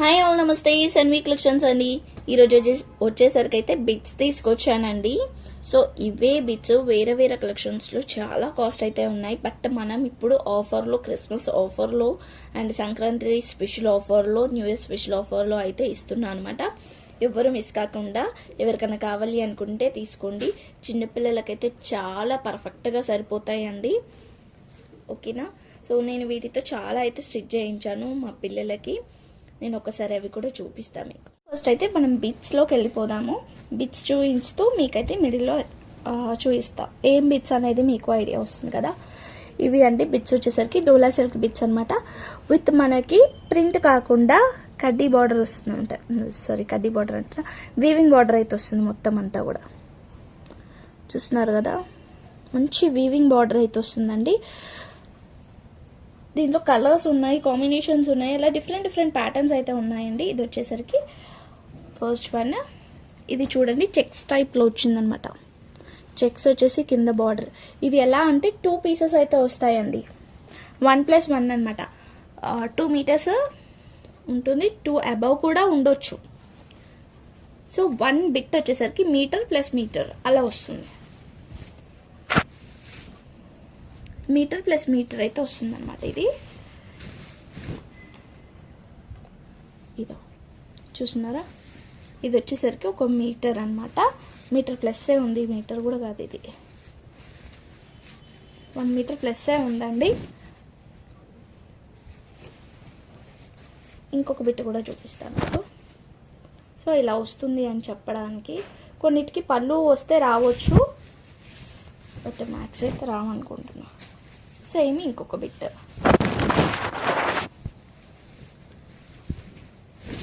Hi all, నమస్తే. Sanvi collections అండి. ఈరోజు వచ్చేసరికి అయితే బిట్స్ తీసుకొచ్చానండి. సో ఇవే బిట్స్ వేరే వేరే కలెక్షన్స్లో చాలా కాస్ట్ అయితే ఉన్నాయి. బట్ మనం ఇప్పుడు ఆఫర్లో, క్రిస్మస్ ఆఫర్లో అండ్ సంక్రాంతి స్పెషల్ ఆఫర్లో, న్యూ ఇయర్ స్పెషల్ ఆఫర్లో అయితే ఇస్తున్నాను అనమాట. ఎవరు మిస్ కాకుండా ఎవరికైనా కావాలి అనుకుంటే తీసుకోండి. చిన్నపిల్లలకైతే చాలా పర్ఫెక్ట్గా సరిపోతాయండి. ఓకేనా? సో నేను వీటితో చాలా అయితే స్టిచ్ చేయించాను మా పిల్లలకి. నేను ఒకసారి అవి కూడా చూపిస్తాను మీకు. ఫస్ట్ అయితే మనం బిట్స్లోకి వెళ్ళిపోదాము. బిట్స్ చూపిస్తూ మీకైతే మిడిల్లో చూపిస్తా. ఏం బిట్స్ అనేది మీకు ఐడియా వస్తుంది కదా. ఇవి అంటే బిట్స్ వచ్చేసరికి డోలా సిల్క్ బిట్స్ అనమాట. విత్ మనకి ప్రింట్ కాకుండా కడ్డీ బార్డర్ వస్తుంది. కడ్డీ బార్డర్ అంటే వీవింగ్ బార్డర్ అయితే వస్తుంది మొత్తం అంతా కూడా. చూస్తున్నారు కదా, మంచి వీవింగ్ బార్డర్ అయితే వస్తుందండి. దీంట్లో కలర్స్ ఉన్నాయి, కాంబినేషన్స్ ఉన్నాయి, అలా డిఫరెంట్ డిఫరెంట్ ప్యాటర్న్స్ అయితే ఉన్నాయండి. ఇది వచ్చేసరికి ఫస్ట్ వన్. ఇది చూడండి, చెక్స్ టైప్లో వచ్చిందనమాట. చెక్స్ వచ్చేసి కింద బార్డర్. ఇది ఎలా అంటే 2 పీసెస్ అయితే వస్తాయండి. 1+1 అనమాట. 2 మీటర్స్ ఉంటుంది, 2 అబవ్ కూడా ఉండొచ్చు. సో 1 బిట్ వచ్చేసరికి మీటర్ ప్లస్ మీటర్ అలా వస్తుంది. మీటర్ ప్లస్ మీటర్ అయితే వస్తుంది అనమాట. ఇదో చూస్తున్నారా, ఇది వచ్చేసరికి 1 మీటర్ అనమాట. మీటర్ ప్లస్సే ఉంది, మీటర్ కూడా కాదు, ఇది 1 మీటర్ ప్లస్సే ఉందండి. ఇంకొక బిట్ కూడా చూపిస్తాను మీకు. సో ఇలా వస్తుంది అని చెప్పడానికి. కొన్నిటికి పళ్ళు వస్తే రావచ్చు, బట్ మ్యాక్స్ అయితే రావనుకుంటున్నా. సేమ్ ఇంకొక బిట్.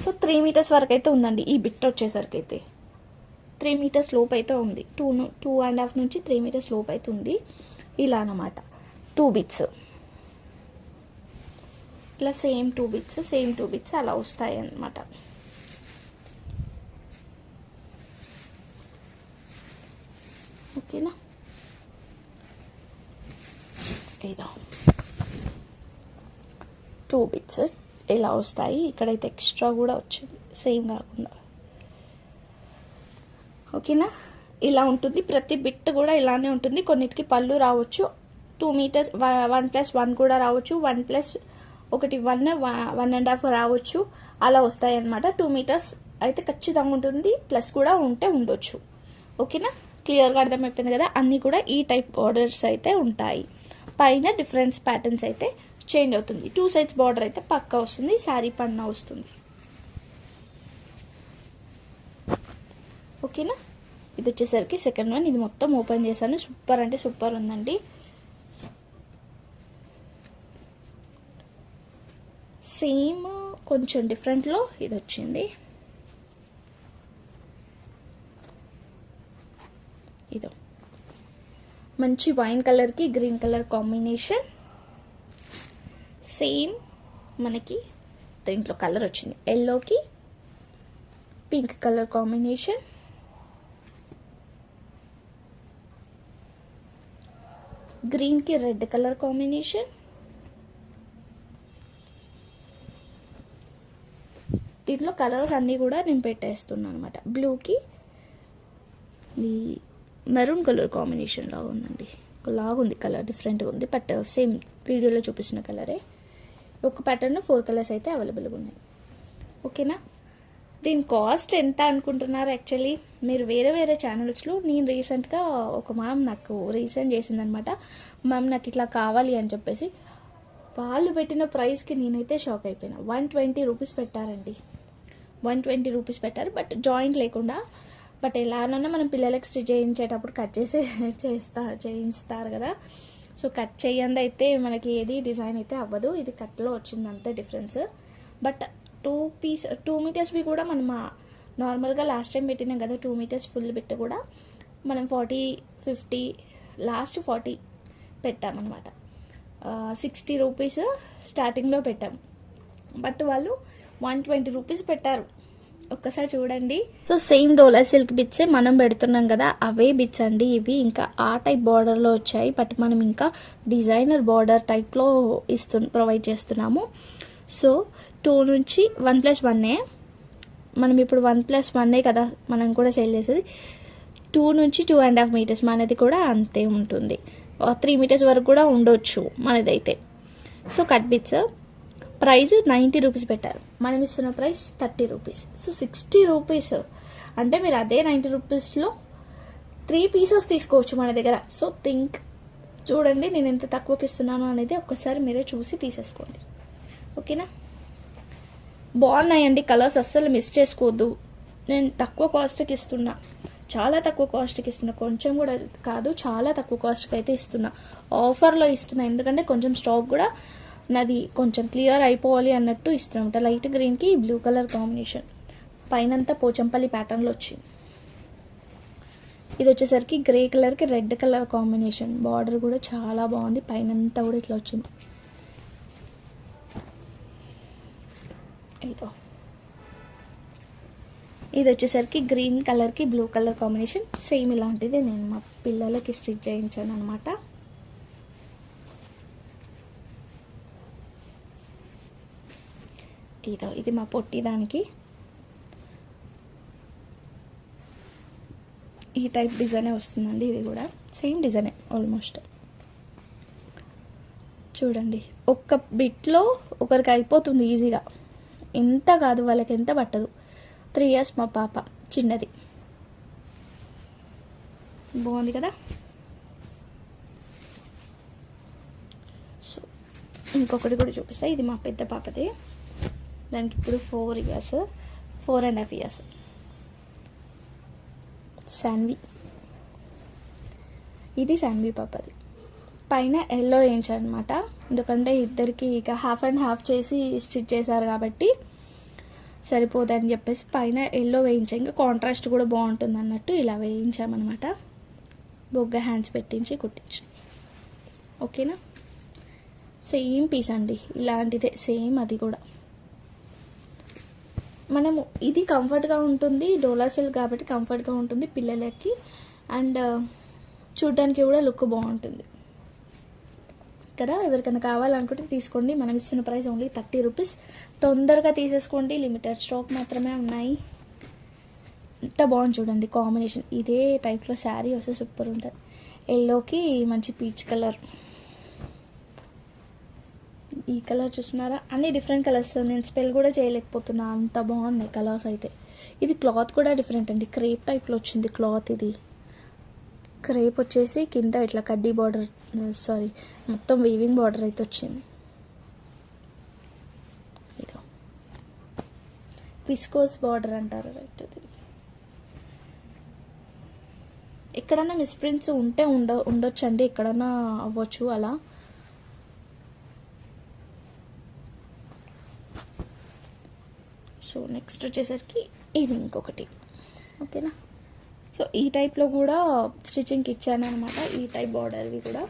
సో 3 మీటర్స్ వరకు అయితే ఉందండి ఈ బిట్ వచ్చేసరికి. అయితే 3 మీటర్స్ లోపు అయితే ఉంది. 2.5 నుంచి 3 మీటర్స్ లోపు అయితే ఉంది. ఇలా అన్నమాట 2 బిట్స్. ఇలా సేమ్ 2 బిట్స్ అలా వస్తాయి అన్నమాట. ఓకేనా? ఇదో 2 బిట్స్ ఇలా వస్తాయి. ఇక్కడైతే ఎక్స్ట్రా కూడా వచ్చింది, సేమ్ కాకుండా. ఓకేనా? ఇలా ఉంటుంది. ప్రతి బిట్ కూడా ఇలానే ఉంటుంది. కొన్నిటికి పళ్ళు రావచ్చు. 2 మీటర్స్ 1+1 కూడా రావచ్చు. 1+1 రావచ్చు. అలా వస్తాయి అన్నమాట. 2 మీటర్స్ అయితే ఖచ్చితంగా ఉంటుంది. ప్లస్ కూడా ఉంటే ఉండొచ్చు. ఓకేనా? క్లియర్గా అర్థమైపోయింది కదా. అన్నీ కూడా ఈ టైప్ బార్డర్స్ అయితే ఉంటాయి. పైన డిఫరెన్స్ ప్యాటర్న్స్ అయితే చేంజ్ అవుతుంది. 2 సైడ్స్ బార్డర్ అయితే పక్కా వస్తుంది. శారీ పన్నా వస్తుంది. ఓకేనా? ఇది వచ్చేసరికి సెకండ్ వన్. ఇది మొత్తం ఓపెన్ చేశాను. సూపర్ అంటే సూపర్ ఉందండి. సేమ్ కొంచెం డిఫరెంట్లో ఇది వచ్చింది. ఇదో మంచి వైన్ కలర్కి గ్రీన్ కలర్ కాంబినేషన్. సేమ్ మనకి దీంట్లో కలర్ వచ్చింది. ఎల్లోకి పింక్ కలర్ కాంబినేషన్. గ్రీన్కి రెడ్ కలర్ కాంబినేషన్. దీంట్లో కలర్స్ అన్నీ కూడా నేను పెట్టేస్తున్నాను అనమాట. బ్లూకి ఈ మెరూన్ కలర్ కాంబినేషన్ లాగా ఉందండి. లాగా ఉంది కలర్, డిఫరెంట్గా ఉంది. బట్ సేమ్ వీడియోలో చూపించిన కలరే. ఒక ప్యాటర్న్ 4 కలర్స్ అయితే అవైలబుల్గా ఉన్నాయి. ఓకేనా? దీని కాస్ట్ ఎంత అనుకుంటున్నారు? యాక్చువల్లీ మీరు వేరే వేరే ఛానల్స్లో, నేను రీసెంట్గా ఒక మ్యామ్ నాకు రీసెంట్ చేసిందనమాట. మ్యామ్ నాకు ఇట్లా కావాలి అని చెప్పేసి వాళ్ళు పెట్టిన ప్రైస్కి నేనైతే షాక్ అయిపోయినా. 120 రూపీస్ పెట్టారండి. 120 రూపీస్ పెట్టారు, బట్ జాయింట్ లేకుండా. బట్ ఎలానన్నా మనం పిల్లలకి స్టిచ్ చేయించేటప్పుడు కట్ చేయిస్తారు కదా. సో కట్ చేయండి అయితే మనకి ఏది డిజైన్ అయితే అవ్వదు. ఇది కట్లో వచ్చింది అంతే డిఫరెన్స్. బట్ 2 మీటర్స్వి కూడా మనం నార్మల్గా లాస్ట్ టైం పెట్టినాం కదా 2 మీటర్స్ ఫుల్ బిట్ కూడా మనం 40, 50, లాస్ట్ 40 పెట్టామన్నమాట. 60 రూపీస్ స్టార్టింగ్లో పెట్టాం. బట్ వాళ్ళు 120 రూపీస్ పెట్టారు. ఒక్కసారి చూడండి. సో సేమ్ డోలా సిల్క్ బిట్సే మనం పెడుతున్నాం కదా, అవే బిట్స్ అండి ఇవి. ఇంకా ఆ టైప్ బార్డర్లో వచ్చాయి, బట్ మనం ఇంకా డిజైనర్ బార్డర్ టైప్లో ప్రొవైడ్ చేస్తున్నాము. సో 2 నుంచి 1+1 మనం ఇప్పుడు 1+1 కదా మనం కూడా సేల్ చేసేది. 2 నుంచి 2.5 మీటర్స్ మనది కూడా అంతే ఉంటుంది. 3 మీటర్స్ వరకు కూడా ఉండొచ్చు మనదైతే. So cut bits price 90 rupees పెట్టారు, మనం ఇస్తున్న ప్రైస్ 30 రూపీస్. సో 60 రూపీస్ అంటే మీరు అదే 90 రూపీస్లో 3 పీసెస్ తీసుకోవచ్చు మన దగ్గర. సో థింక్, చూడండి నేను ఎంత తక్కువకి ఇస్తున్నాను అనేది ఒక్కసారి మీరే చూసి తీసేసుకోండి. ఓకేనా, బాగున్నాయండి కలర్స్, అస్సలు మిస్ చేసుకోవద్దు. నేను తక్కువ కాస్ట్కి ఇస్తున్నా, చాలా తక్కువ కాస్ట్కి ఇస్తున్నా, కొంచెం కూడా కాదు, చాలా తక్కువ కాస్ట్కి అయితే ఇస్తున్నా, ఆఫర్లో ఇస్తున్నా. ఎందుకంటే కొంచెం స్టాక్ కూడా నాది కొంచెం క్లియర్ అయిపోవాలి అన్నట్టు ఇస్తున్నా. లైట్ గ్రీన్కి బ్లూ కలర్ కాంబినేషన్, పైనంతా పోచంపల్లి ప్యాటర్న్లో వచ్చింది. ఇది వచ్చేసరికి గ్రే కలర్కి రెడ్ కలర్ కాంబినేషన్, బార్డర్ కూడా చాలా బాగుంది, పైనంతా కూడా ఇట్లా వచ్చింది. ఇదో ఇది వచ్చేసరికి గ్రీన్ కలర్కి బ్లూ కలర్ కాంబినేషన్, సేమ్ ఇలాంటిది నేను మా పిల్లలకి స్టిచ్ చేయించాను అనమాట. ఇది మా పొట్టి దానికి ఈ టైప్ డిజైనే వస్తుందండి. ఇది కూడా సేమ్ డిజైనే ఆల్మోస్ట్. చూడండి ఒక్క బిట్లో ఒకరికి అయిపోతుంది ఈజీగా, ఎంత కాదు వాళ్ళకి ఎంత పట్టదు. 3 years మా పాప చిన్నది, బాగుంది కదా. సో ఇంకొకటి కూడా చూపిస్తా, ఇది మా పెద్ద పాపది, దానికి ఇప్పుడు 4 years, 4.5 years. శాన్వి, ఇది శాన్వి పాపది. పైన ఎల్లో వేయించారనమాట, ఎందుకంటే ఇద్దరికి ఇక హాఫ్ అండ్ హాఫ్ చేసి స్టిచ్ చేశారు కాబట్టి సరిపోదని చెప్పేసి పైన ఎల్లో వేయించాం. ఇంకా కాంట్రాస్ట్ కూడా బాగుంటుంది అన్నట్టు ఇలా వేయించామన్నమాట. బొగ్గ హ్యాండ్స్ పెట్టించి కుట్టించాం. ఓకేనా, సేమ్ పీస్ అండి, ఇలాంటిదే సేమ్. అది కూడా మనము ఇది కంఫర్ట్గా ఉంటుంది, డోలా సిల్క్ కాబట్టి కంఫర్ట్గా ఉంటుంది పిల్లలకి, అండ్ చూడ్డానికి కూడా లుక్ బాగుంటుంది కదా. ఎవరికైనా కావాలనుకుంటే తీసుకోండి, మనం ఇస్తున్న ప్రైస్ ఓన్లీ 30 రూపీస్. తొందరగా తీసేసుకోండి, లిమిటెడ్ స్టాక్ మాత్రమే ఉన్నాయి. ఎంత బాగుంది చూడండి కాంబినేషన్. ఇదే టైప్లో శారీ వస్తే సూపర్ ఉంటుంది. ఎల్లోకి మంచి పీచ్ కలర్, ఈ కలర్ చూస్తున్నారా, అన్ని డిఫరెంట్ కలర్స్. నేను స్పెల్ కూడా చేయలేకపోతున్నా, అంత బాగున్నాయి కలర్స్ అయితే. ఇది క్లాత్ కూడా డిఫరెంట్ అండి, క్రేప్ టైప్లో వచ్చింది క్లాత్. ఇది క్రేప్ వచ్చేసి కింద ఇట్లా కడ్డీ బార్డర్, సారీ మొత్తం వీవింగ్ బార్డర్ అయితే వచ్చింది. ఇదో విస్కోస్ బార్డర్ అంటారు అయితే. ఎక్కడన్నా మిస్ప్రింట్స్ ఉంటే ఉండొచ్చండి, ఎక్కడన్నా అవ్వచ్చు అలా. సో నెక్స్ట్ వచ్చేసరికి ఇది ఇంకొకటి. ఓకేనా, సో ఈ టైప్లో కూడా స్టిచ్చింగ్కి ఇచ్చాను అనమాట, ఈ టైప్ బార్డర్వి కూడా.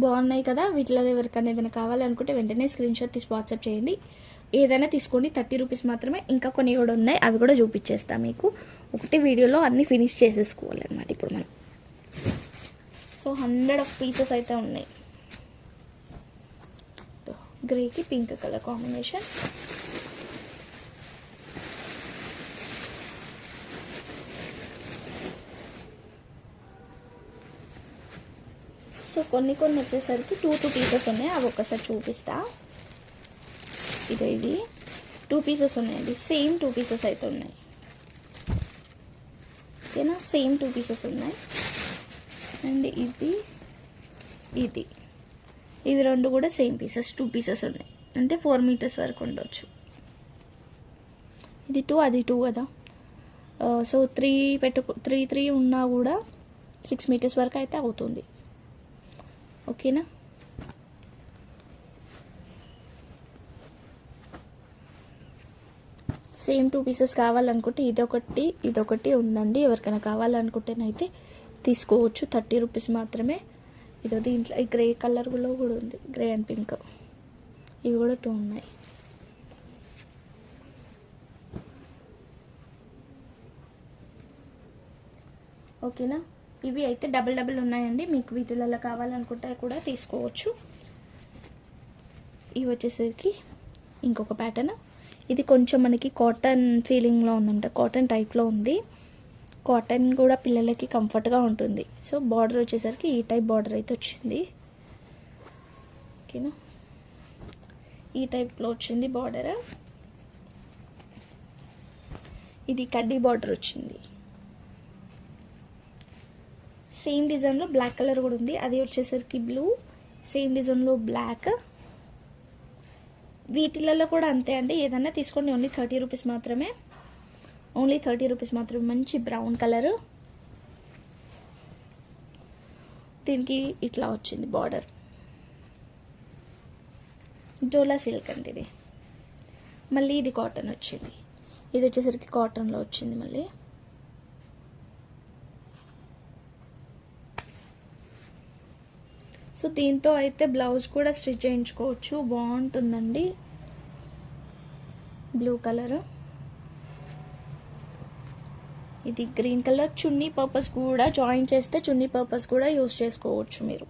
బాగున్నాయి కదా. వీటిలో ఎవరికైనా ఏదైనా కావాలనుకుంటే వెంటనే స్క్రీన్షాట్ తీసి వాట్సాప్ చేయండి. ఏదైనా తీసుకోండి, 30 రూపీస్ మాత్రమే. ఇంకా కొన్ని కూడా ఉన్నాయి, అవి కూడా చూపించేస్తాను మీకు. ఒకటి వీడియోలో అన్నీ ఫినిష్ చేసేసుకోవాలి అనమాట ఇప్పుడు మనం. సో 100 పీసెస్ అయితే ఉన్నాయి. గ్రేకి పింక్ కలర్ కాంబినేషన్. సో కొన్ని వచ్చేసరికి 2 పీసెస్ ఉన్నాయి, అవి ఒక్కసారి చూపిస్తా. ఇది 2 పీసెస్ ఉన్నాయండి, సేమ్ 2 పీసెస్ అయితే ఉన్నాయి. ఓకేనా, సేమ్ 2 పీసెస్ ఉన్నాయి. అండ్ ఇది ఇవి రెండు కూడా సేమ్ పీసెస్, 2 పీసెస్ ఉన్నాయి. అంటే 4 మీటర్స్ వరకు ఉండొచ్చు. ఇది 2, అది 2 కదా. సో 3 ఉన్నా కూడా 6 మీటర్స్ వరకు అయితే అవుతుంది. ఓకేనా, సేమ్ 2 పీసెస్ కావాలనుకుంటే ఇదొకటి ఉందండి. ఎవరికైనా కావాలనుకుంటేనైతే తీసుకోవచ్చు, 30 రూపీస్ మాత్రమే. ఇదో దీంట్లో ఈ గ్రే కలర్లో కూడా ఉంది, గ్రే అండ్ పింక్. ఇవి కూడా 2 ఉన్నాయి. ఓకేనా. ఇవి అయితే డబుల్ ఉన్నాయండి, మీకు వీటిలలో కావాలనుకుంటే కూడా తీసుకోవచ్చు. ఇవి వచ్చేసరికి ఇంకొక ప్యాటర్న్. ఇది కొంచెం మనకి కాటన్ ఫీలింగ్లో ఉందంట, కాటన్ టైప్లో ఉంది. కాటన్ కూడా పిల్లలకి కంఫర్ట్గా ఉంటుంది. సో బార్డర్ వచ్చేసరికి ఈ టైప్ బార్డర్ అయితే వచ్చింది. ఓకేనా, ఈ టైప్లో వచ్చింది బార్డర్. ఇది కడ్డీ బార్డర్ వచ్చింది. సేమ్ డిజైన్లో బ్లాక్ కలర్ కూడా ఉంది, అది వచ్చేసరికి బ్లూ. సేమ్ డిజైన్లో బ్లాక్. వీటిలలో కూడా అంతే అండి, ఏదన్నా తీసుకోండి. ఓన్లీ 30 రూపీస్ మాత్రమే, ఓన్లీ 30 రూపీస్ మాత్రమే. మంచి బ్రౌన్ కలర్, దీనికి ఇట్లా వచ్చింది బార్డర్. డోలా సిల్క్ అండి ఇది. మళ్ళీ ఇది కాటన్ వచ్చింది, ఇది వచ్చేసరికి కాటన్లో వచ్చింది మళ్ళీ. సో దీంతో అయితే బ్లౌజ్ కూడా స్టిచ్ చేయించుకోవచ్చు, బాగుంటుందండి. బ్లూ కలర్, ఇది గ్రీన్ కలర్. చున్నీ పర్పస్ కూడా జాయిన్ చేస్తే చున్నీ పర్పస్ కూడా యూజ్ చేసుకోవచ్చు, మీరు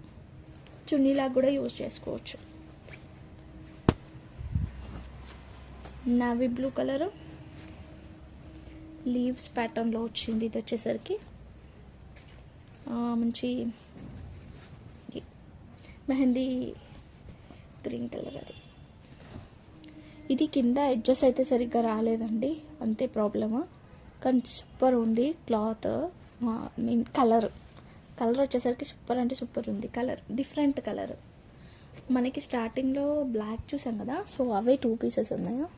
చున్నీలాగా కూడా యూజ్ చేసుకోవచ్చు. నావీ బ్లూ కలర్, లీవ్స్ ప్యాటర్న్లో వచ్చింది. ఇది వచ్చేసరికి మంచి మెహందీ గ్రీన్ కలర్. అది ఇది కింద ఎడ్జెస్ అయితే సరిగ్గా రాలేదండి, అంతే ప్రాబ్లమ్. కానీ సూపర్ ఉంది క్లాత్, మీన్ కలర్ వచ్చేసరికి సూపర్ అంటే సూపర్ ఉంది. Colour different colour. మనకి స్టార్టింగ్లో బ్లాక్ చూసాం కదా, సో అవే 2 పీసెస్ ఉన్నాయా?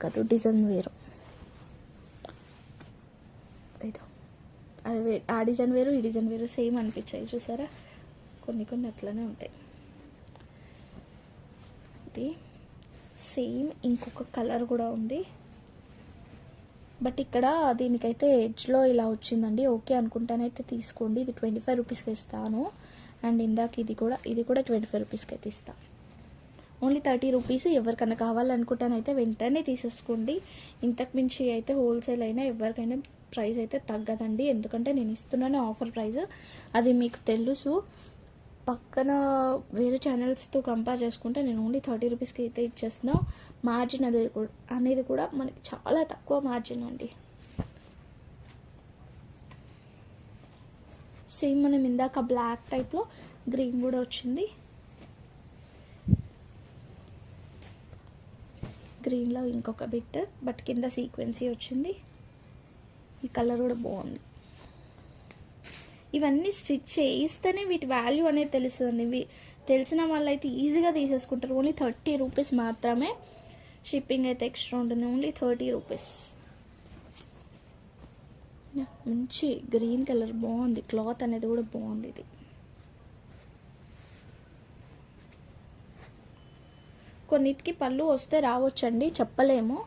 కాదు, డిజైన్ వేరు. అది ఆ డిజైన్ వేరు, ఈ డిజైన్ వేరు, సేమ్ అనిపించాయి చూసారా? కొన్ని అట్లనే ఉంటాయి. ఇది సేమ్ ఇంకొక కలర్ కూడా ఉంది, బట్ ఇక్కడ దీనికైతే ఎడ్జ్లో ఇలా వచ్చిందండి. ఓకే అనుకుంటానైతే తీసుకోండి. ఇది 25 రూపీస్కి ఇస్తాను. అండ్ ఇందాక ఇది కూడా 25 రూపీస్కి అయితే ఇస్తాను. Only 30 rupees. ఎవరికైనా కావాలనుకుంటానైతే వెంటనే తీసేసుకోండి. ఇంతకు మించి అయితే హోల్సేల్ అయినా ఎవరికైనా ప్రైస్ అయితే తగ్గదండి, ఎందుకంటే నేను ఇస్తున్నాను ఆఫర్ ప్రైస్, అది మీకు తెలుసు. పక్కన వేరే ఛానల్స్తో కంపేర్ చేసుకుంటే నేను ఓన్లీ 30 రూపీస్కి అయితే ఇచ్చేస్తున్నా. మార్జిన్ అనేది కూడా మనకి చాలా తక్కువ మార్జిన్ అండి. సేమ్ మనం ఇందాక బ్లాక్ టైప్లో గ్రీన్ కూడా వచ్చింది. గ్రీన్లో ఇంకొక బిట్, బట్ కింద సీక్వెన్సీ వచ్చింది. ఈ కలర్ కూడా బాగుంది. ఇవన్నీ స్టిచ్ చేయిస్తేనే వీటి వాల్యూ అనేది తెలుస్తుందండి. తెలిసిన వాళ్ళైతే ఈజీగా తీసేసుకుంటారు. ఓన్లీ 30 రూపీస్ మాత్రమే. షిప్పింగ్ అయితే ఎక్స్ట్రా ఉంటుంది. Only 30 rupees. మంచి గ్రీన్ కలర్ బాగుంది, క్లాత్ అనేది కూడా బాగుంది. ఇది కొన్నిటికి పళ్ళు వస్తే రావచ్చండి, చెప్పలేము.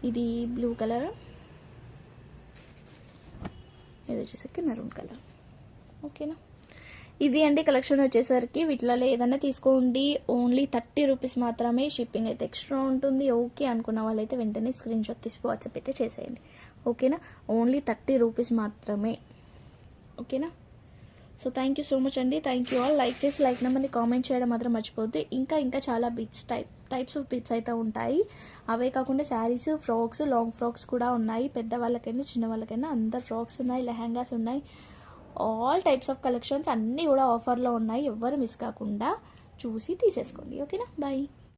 ఇది బ్లూ కలర్, ఇది వచ్చేసరికి మెరూన్ కలర్. ఓకేనా, ఇవి అండి కలెక్షన్ వచ్చేసరికి. వీటిలో ఏదైనా తీసుకోండి, ఓన్లీ 30 రూపీస్ మాత్రమే. షిప్పింగ్ అయితే ఎక్స్ట్రా ఉంటుంది. ఓకే అనుకున్న వాళ్ళైతే వెంటనే స్క్రీన్ షాట్ తీసి వాట్సాప్ అయితే చేసేయండి. ఓకేనా, ఓన్లీ 30 రూపీస్ మాత్రమే. ఓకేనా, so thank you so much అండి. Thank you all. లైక్ చేసి లైక్ నెంబర్ని కామెంట్ చేయడం మాత్రం మర్చిపోద్దు. ఇంకా చాలా బిట్స్ టైప్స్ ఆఫ్ బిట్స్ అయితే ఉంటాయి. అవే కాకుండా శారీస్, ఫ్రాక్స్, లాంగ్ ఫ్రాక్స్ కూడా ఉన్నాయి. పెద్దవాళ్ళకైనా చిన్న వాళ్ళకైనా అందరు ఫ్రాక్స్ ఉన్నాయి, లెహంగాస్ ఉన్నాయి. ఆల్ టైప్స్ ఆఫ్ కలెక్షన్స్ అన్నీ కూడా ఆఫర్లో ఉన్నాయి. ఎవ్వరు మిస్ కాకుండా చూసి తీసేసుకోండి. ఓకేనా, బాయ్.